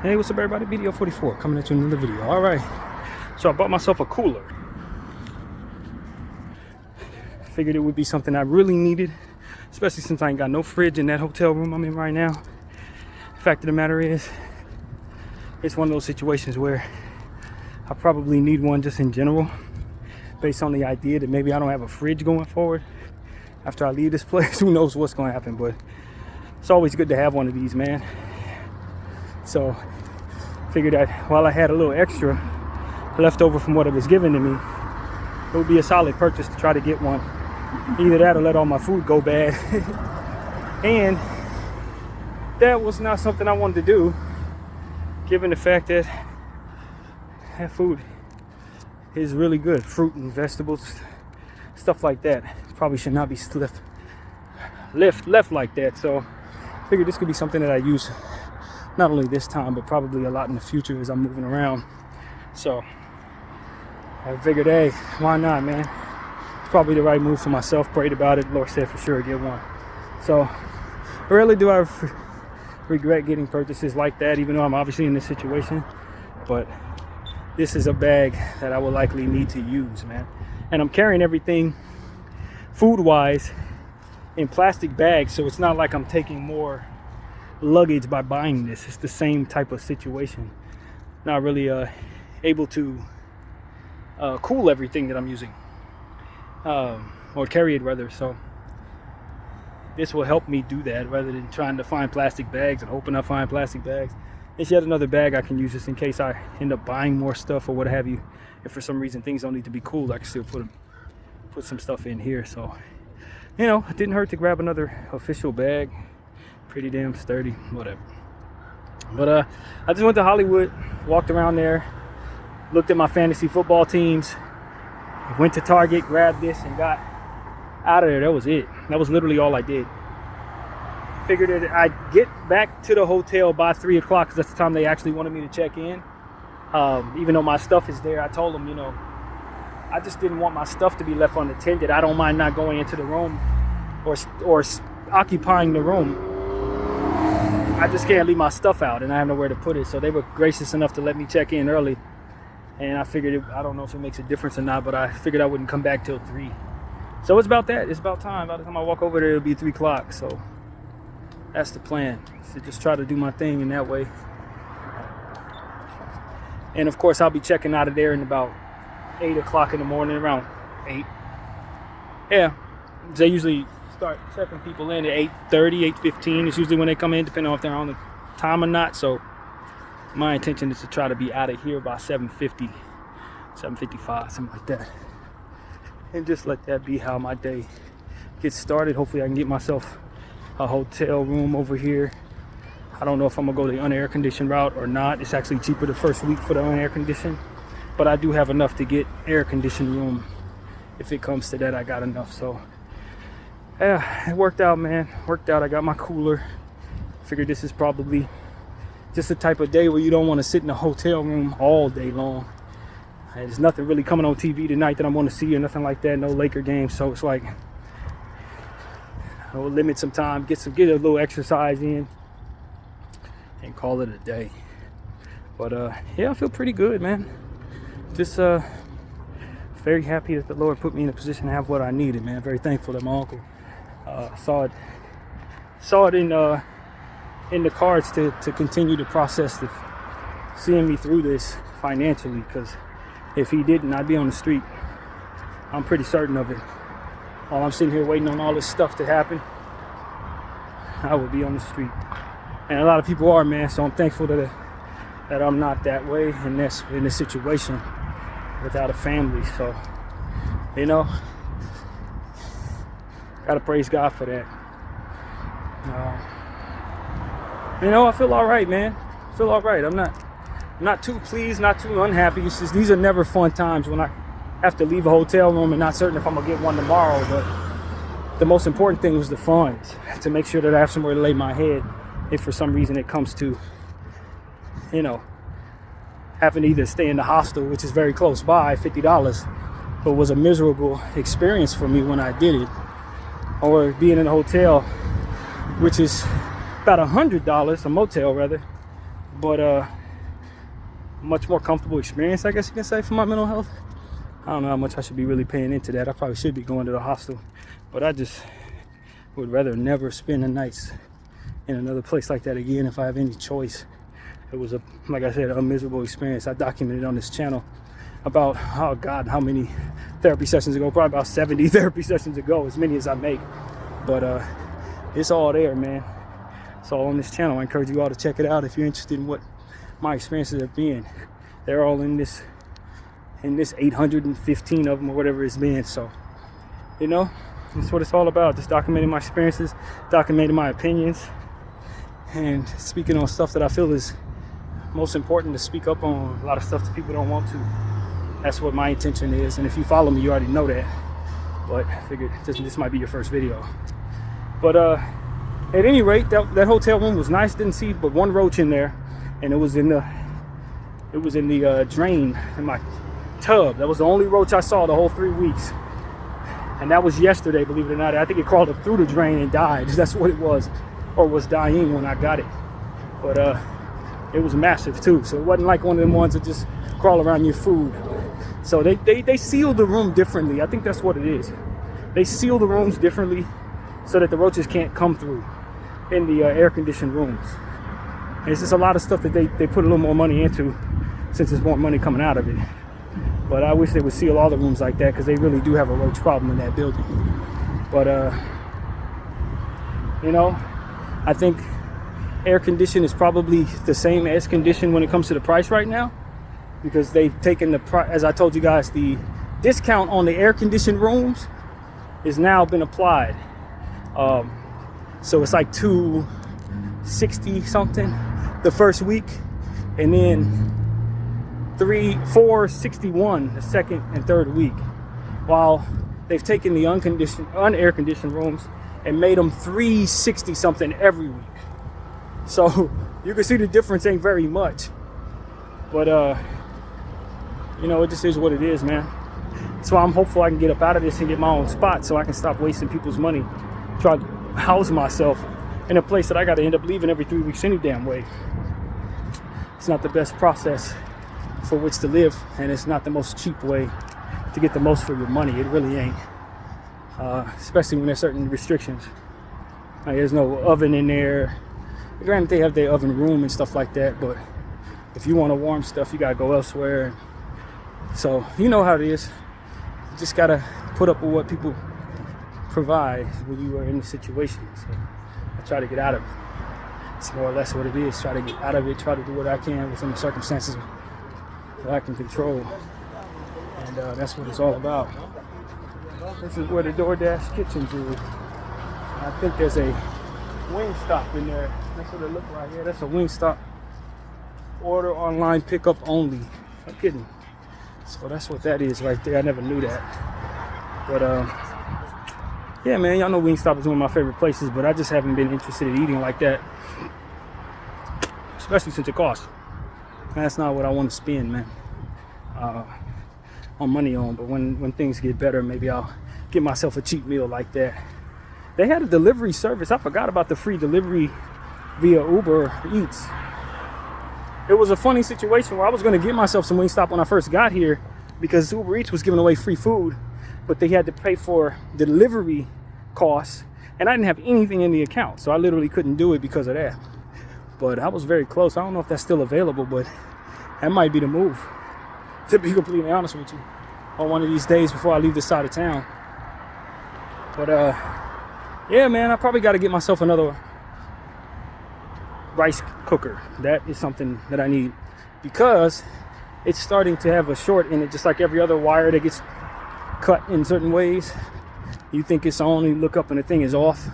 Hey, what's up everybody? BDF 44 coming at you in another video. Alright, so I bought myself a cooler. Figured it would be something I really needed, especially since I ain't got no fridge in that hotel room I'm in right now. The fact of the matter is, it's one of those situations where I probably need one just in general, based on the idea that maybe I don't have a fridge going forward after I leave this place. Who knows what's going to happen, but it's always good to have one of these, man. So figured that while I had a little extra left over from what it was given to me, it would be a solid purchase to try to get one. Either that or let all my food go bad. And that was not something I wanted to do, given the fact that that food is really good. Fruit and vegetables, stuff like that, probably should not be left like that. So I figured this could be something that I use not only this time, but probably a lot in the future as I'm moving around. So I figured, hey, why not, man? It's probably the right move for myself. Prayed about it. Lord said for sure get one. So rarely do I regret getting purchases like that, even though I'm obviously in this situation. But this is a bag that I will likely need to use, man. And I'm carrying everything food-wise in plastic bags, so it's not like I'm taking more luggage by buying this. It's the same type of situation. Not really able to cool everything that I'm using, or carry it rather. So this will help me do that rather than trying to find plastic bags and hoping I find plastic bags. It's yet another bag I can use just in case I end up buying more stuff or what have you. If for some reason things don't need to be cooled, I can still put some stuff in here. So, you know, it didn't hurt to grab another official bag. Pretty damn sturdy, whatever. But I just went to Hollywood, walked around there, looked at my fantasy football teams, went to Target, grabbed this, and got out of there. That was it. That was literally all I did. Figured that I'd get back to the hotel by 3 o'clock because that's the time they actually wanted me to check in. Even though my stuff is there, I told them, you know, I just didn't want my stuff to be left unattended. I don't mind not going into the room or occupying the room. I just can't leave my stuff out, and I have nowhere to put it. So they were gracious enough to let me check in early. And I figured, I don't know if it makes a difference or not, but I figured I wouldn't come back till 3. So it's about that. It's about time. By the time I walk over there, it'll be 3 o'clock. So that's the plan. So just try to do my thing in that way. And of course, I'll be checking out of there in about 8 o'clock in the morning, around 8. Yeah, they usually start checking people in at 8:30, 8:15. It's usually when they come in, depending on if they're on the time or not. So my intention is to try to be out of here by 7:50, 7:55, something like that. And just let that be how my day gets started. Hopefully I can get myself a hotel room over here. I don't know if I'm gonna go the unair conditioned route or not. It's actually cheaper the first week for the unair conditioned, but I do have enough to get air conditioned room. If it comes to that, I got enough. So yeah, it worked out, man. Worked out. I got my cooler. Figured this is probably just the type of day where you don't want to sit in a hotel room all day long. And there's nothing really coming on TV tonight that I want to see or nothing like that. No Laker games. So it's like, I'll limit some time, get a little exercise in, and call it a day. But yeah, I feel pretty good, man. Just very happy that the Lord put me in a position to have what I needed, man. Very thankful that my uncle saw it in the cards to continue the process of seeing me through this financially, because if he didn't, I'd be on the street. I'm pretty certain of it. While I'm sitting here waiting on all this stuff to happen, I would be on the street. And a lot of people are, man, so I'm thankful that I'm not that way in this situation without a family. So, you know, gotta praise God for that. You know, I feel all right, man. I feel all right. I'm not too pleased, not too unhappy. It's just, these are never fun times when I have to leave a hotel room and not certain if I'm gonna get one tomorrow. But the most important thing was the funds, to make sure that I have somewhere to lay my head if for some reason it comes to, you know, having to either stay in the hostel, which is very close by, $50, but was a miserable experience for me when I did it, or being in a hotel, which is about $100, a motel rather, but much more comfortable experience, I guess you can say, for my mental health. I don't know how much I should be really paying into that. I probably should be going to the hostel, but I just would rather never spend the nights in another place like that again if I have any choice. It was, like I said, a miserable experience. I documented on this channel about, oh God, how many therapy sessions ago, probably about 70 therapy sessions ago, as many as I make. But it's all there, man. It's all on this channel. I encourage you all to check it out if you're interested in what my experiences have been. They're all in this 815 of them or whatever it's been. So, you know, that's what it's all about. Just documenting my experiences, documenting my opinions, and speaking on stuff that I feel is most important to speak up on. A lot of stuff that people don't want to. That's what my intention is. And if you follow me, you already know that. But I figured this might be your first video. But at any rate, that hotel room was nice. Didn't see but one roach in there, and it was in the drain in my tub. That was the only roach I saw the whole 3 weeks. And that was yesterday, believe it or not. I think it crawled up through the drain and died. That's what it was, or was dying when I got it. But it was massive too. So it wasn't like one of them ones that just crawl around your food. So they seal the room differently. I think that's what it is. They seal the rooms differently so that the roaches can't come through in the air-conditioned rooms. And it's just a lot of stuff that they put a little more money into, since there's more money coming out of it. But I wish they would seal all the rooms like that, because they really do have a roach problem in that building. But you know, I think air condition is probably the same as condition when it comes to the price right now, because they've taken the price, as I told you guys, the discount on the air conditioned rooms is now been applied. So it's like $260 something the first week, and then $461 the second and third week, while they've taken the unair conditioned rooms and made them $360 something every week. So you can see the difference ain't very much, but you know, it just is what it is, man. So I'm hopeful I can get up out of this and get my own spot, so I can stop wasting people's money, try to house myself in a place that I got to end up leaving every 3 weeks any damn way. It's not the best process for which to live, and it's not the most cheap way to get the most for your money. It really ain't, especially when there's certain restrictions. Like, there's no oven in there. Granted, they have their oven room and stuff like that, but if you want to warm stuff, you gotta go elsewhere. So you know how it is. You just gotta put up with what people provide when you are in the situation. So I try to get out of it. It's more or less what it is. Try to get out of it. Try to do what I can within the circumstances that I can control. And that's what it's all about. This is where the DoorDash kitchens is. I think there's a Wingstop in there. That's what it looks like here. That's a Wingstop. Order online, pickup only. I'm kidding. So that's what that is right there. I never knew that. But yeah, man, y'all know Wingstop is one of my favorite places, but I just haven't been interested in eating like that, especially since it costs. That's not what I want to spend, man, on money on. But when things get better, maybe I'll get myself a cheap meal like that. They had a delivery service. I forgot about the free delivery via Uber Eats. It was a funny situation where I was going to get myself some Wingstop when I first got here, because Uber Eats was giving away free food, but they had to pay for delivery costs, and I didn't have anything in the account, so I literally couldn't do it because of that. But I was very close. I don't know if that's still available, but that might be the move, to be completely honest with you, on one of these days before I leave this side of town. But yeah, man, I probably got to get myself another rice cooker. That is something that I need, because it's starting to have a short in it, just like every other wire that gets cut in certain ways. You think it's on, you look up and the thing is off.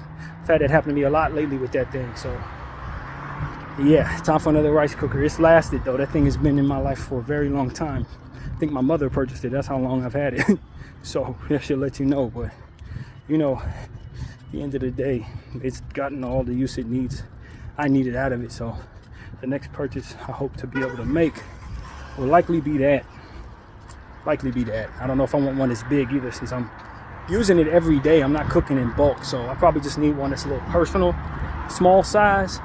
I've had that happen to me a lot lately with that thing. So yeah, time for another rice cooker. It's lasted though. That thing has been in my life for a very long time. I think my mother purchased it. That's how long I've had it. So that should let you know. But you know, at the end of the day, it's gotten all the use it needs. I need it out of it. So the next purchase I hope to be able to make will likely be that. I don't know if I want one that's big either, since I'm using it every day. I'm not cooking in bulk, so I probably just need one that's a little personal, small size,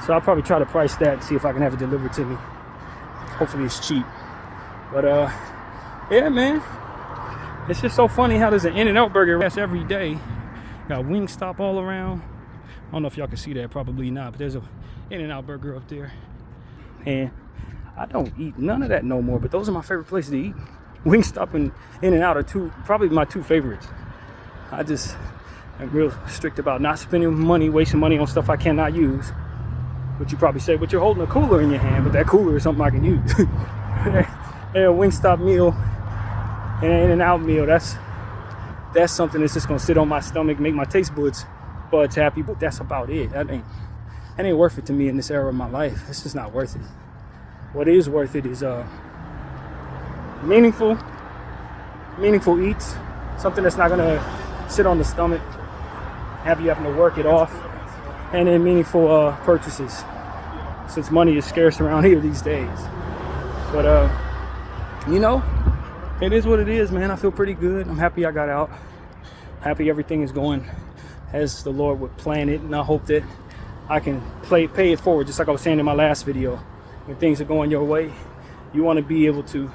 So I'll probably try to price that and see if I can have it delivered to me. Hopefully it's cheap. But yeah, man. It's just so funny how there's an In-N-Out burger that's every day. Got Wingstop all around. I don't know if y'all can see that, probably not, but there's a In-N-Out burger up there. And I don't eat none of that no more, but those are my favorite places to eat. Wingstop and In-N-Out are probably my two favorites. I just am real strict about not spending money, wasting money on stuff I cannot use. Which you probably say, but you're holding a cooler in your hand, but that cooler is something I can use. And a Wingstop meal and an In-N-Out meal, that's something that's just gonna sit on my stomach, make my taste buds happy, but that's about it. That ain't worth it to me in this era of my life. It's just not worth it. What is worth it is meaningful eats, something that's not gonna sit on the stomach, have you having to work it off, and then meaningful purchases, since money is scarce around here these days. But you know, it is what it is, man. I feel pretty good. I'm happy I got out. Happy everything is going as the Lord would plan it, and I hope that I can pay it forward. Just like I was saying in my last video, when things are going your way, you want to be able to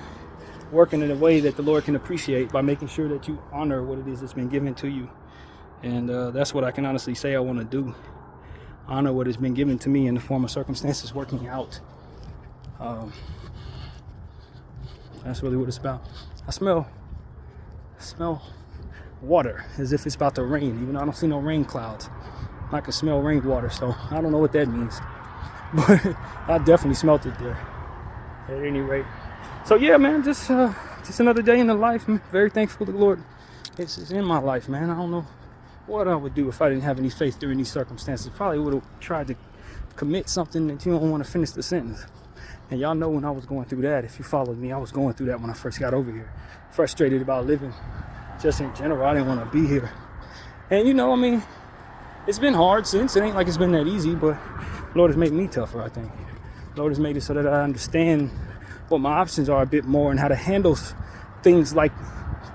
work in a way that the Lord can appreciate by making sure that you honor what it is that's been given to you. And that's what I can honestly say I want to do. Honor what has been given to me in the form of circumstances working out. That's really what it's about. I smell water as if it's about to rain, even though I don't see no rain clouds. I can smell rainwater, so I don't know what that means. But I definitely smelt it there. At any rate. So yeah, man, just another day in the life. I'm very thankful to the Lord. It's in my life, man. I don't know what I would do if I didn't have any faith during these circumstances. Probably would have tried to commit something that you don't want to finish the sentence. And y'all know when I was going through that, if you followed me, I was going through that when I first got over here. Frustrated about living, just in general. I didn't want to be here. And you know, I mean, it's been hard since. It ain't like it's been that easy, but Lord has made me tougher, I think. Lord has made it so that I understand what my options are a bit more and how to handle things like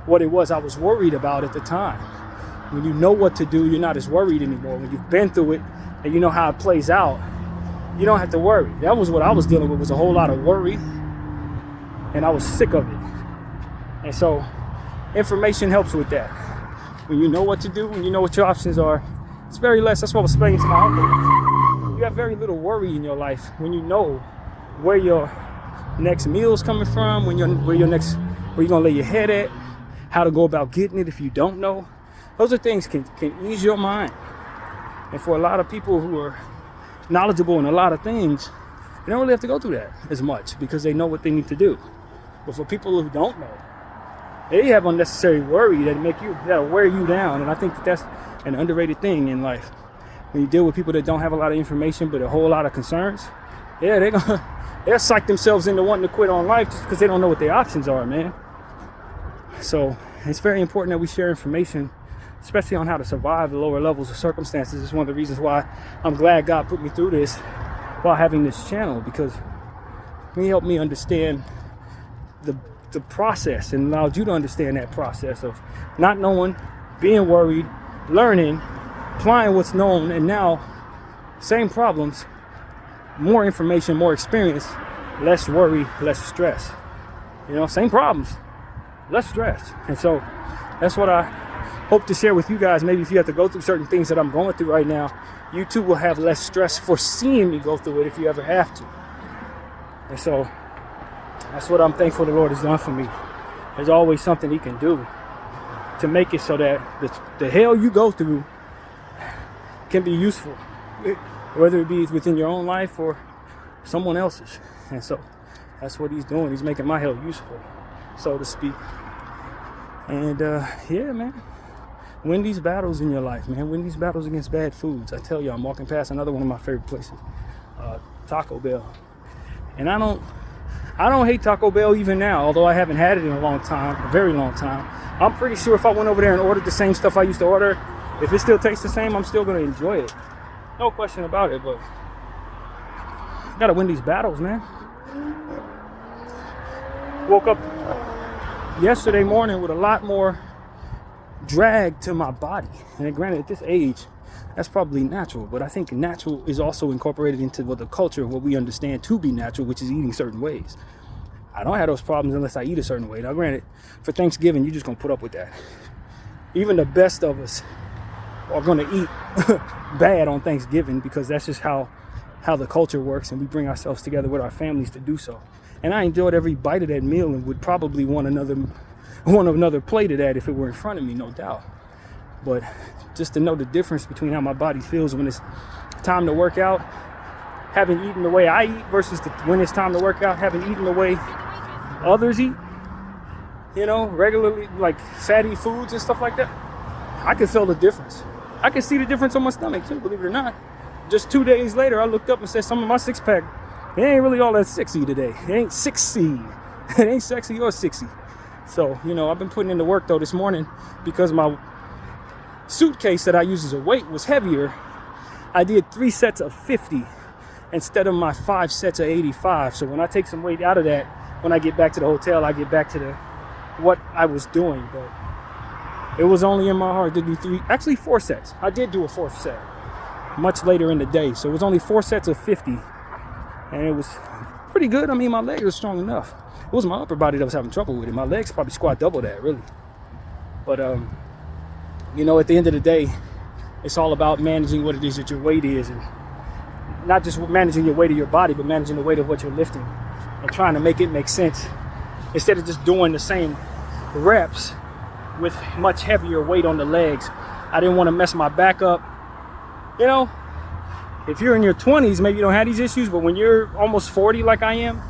what it was I was worried about at the time. When you know what to do, you're not as worried anymore. When you've been through it and you know how it plays out, you don't have to worry. That was what I was dealing with, was a whole lot of worry, and I was sick of it. And so information helps with that. When you know what to do, when you know what your options are, it's very less. That's what I was explaining to my uncle. You have very little worry in your life when you know where your next meal is coming from, where you're gonna lay your head at, how to go about getting it if you don't know. Those are things can ease your mind. And for a lot of people who are knowledgeable in a lot of things, they don't really have to go through that as much because they know what they need to do. But for people who don't know, they have unnecessary worry that'll wear you down. And I think that's an underrated thing in life. When you deal with people that don't have a lot of information but a whole lot of concerns, yeah, they'll psych themselves into wanting to quit on life just because they don't know what their options are, man. So it's very important that we share information, especially on how to survive the lower levels of circumstances. It's one of the reasons why I'm glad God put me through this while having this channel, because He helped me understand the process and allowed you to understand that process of not knowing, being worried, learning, applying what's known, and now same problems, more information, more experience, less worry, less stress. You know, same problems, less stress. And so that's what I hope to share with you guys. Maybe if you have to go through certain things that I'm going through right now, you too will have less stress for seeing me go through it if you ever have to. And so that's what I'm thankful the Lord has done for me. There's always something He can do to make it so that the hell you go through can be useful, whether it be within your own life or someone else's. And so that's what He's doing. He's making my hell useful, so to speak. And yeah, man, win these battles in your life, man. Win these battles against bad foods. I tell you, I'm walking past another one of my favorite places, Taco Bell. And I don't hate Taco Bell even now, although I haven't had it in a long time, a very long time. I'm pretty sure if I went over there and ordered the same stuff I used to order, if it still tastes the same, I'm still going to enjoy it. No question about it, but I got to win these battles, man. Woke up yesterday morning with a lot more drag to my body. And granted, at this age, That's probably natural, but I think natural is also incorporated into the culture of what we understand to be natural, which is eating certain ways. I don't have those problems unless I eat a certain way. Now, granted, for Thanksgiving, you're just gonna put up with that. Even the best of us are gonna eat bad on Thanksgiving because that's just how the culture works, and we bring ourselves together with our families to do so. And I enjoyed every bite of that meal and would probably want another plate of that if it were in front of me, no doubt. But just to know the difference between how my body feels when it's time to work out, having eaten the way I eat, versus when it's time to work out, having eaten the way others eat, regularly, like fatty foods and stuff like that, I can feel the difference. I can see the difference on my stomach too, believe it or not. Just 2 days later, I looked up and said, some of my six-pack, it ain't really all that sexy today. It ain't sexy. It ain't sexy or sexy. So, I've been putting in the work, though, this morning because my suitcase that I use as a weight was heavier. I did 3 sets of 50 instead of my 5 sets of 85. So when I take some weight out of that, when I get back to the hotel, I get back to what I was doing. But it was only in my heart to do 4 sets. I did do a 4th set much later in the day. So it was only 4 sets of 50. And it was pretty good. I mean, my legs were strong enough. It was my upper body that was having trouble with it. My legs probably squat double that, really. But, at the end of the day, it's all about managing what it is that your weight is. And not just managing your weight of your body, but managing the weight of what you're lifting. And trying to make it make sense. Instead of just doing the same reps with much heavier weight on the legs. I didn't want to mess my back up. If you're in your 20s, maybe you don't have these issues, but when you're almost 40 like I am,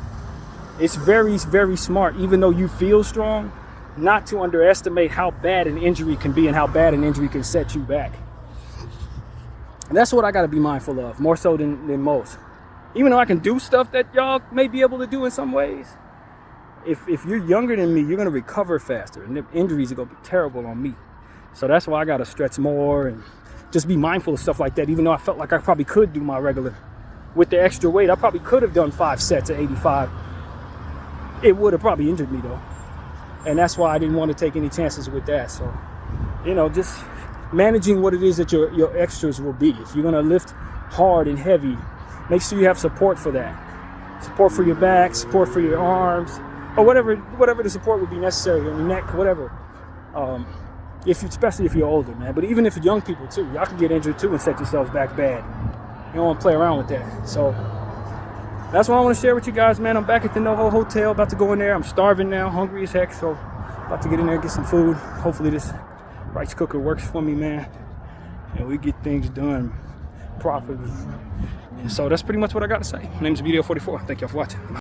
it's very, very smart, even though you feel strong, not to underestimate how bad an injury can be and how bad an injury can set you back. And that's what I got to be mindful of, more so than most. Even though I can do stuff that y'all may be able to do in some ways, if you're younger than me, you're going to recover faster, and the injuries are going to be terrible on me. So that's why I got to stretch more and just be mindful of stuff like that, even though I felt like I probably could do my regular. With the extra weight, I probably could have done 5 sets at 85. It would have probably injured me, though. And that's why I didn't want to take any chances with that. So, just managing what it is that your extras will be. If you're going to lift hard and heavy, make sure you have support for that. Support for your back, support for your arms, or whatever the support would be necessary, on your neck, whatever. Especially if you're older, man. But even if you're young people too, y'all can get injured too and set yourselves back bad. You don't want to play around with that. So that's what I want to share with you guys, man. I'm back at the NoHo Hotel, about to go in there. I'm starving now, hungry as heck, so about to get in there and get some food. Hopefully this rice cooker works for me, man, and we get things done properly. And so that's pretty much what I got to say. My name is BDF 44. Thank y'all for watching.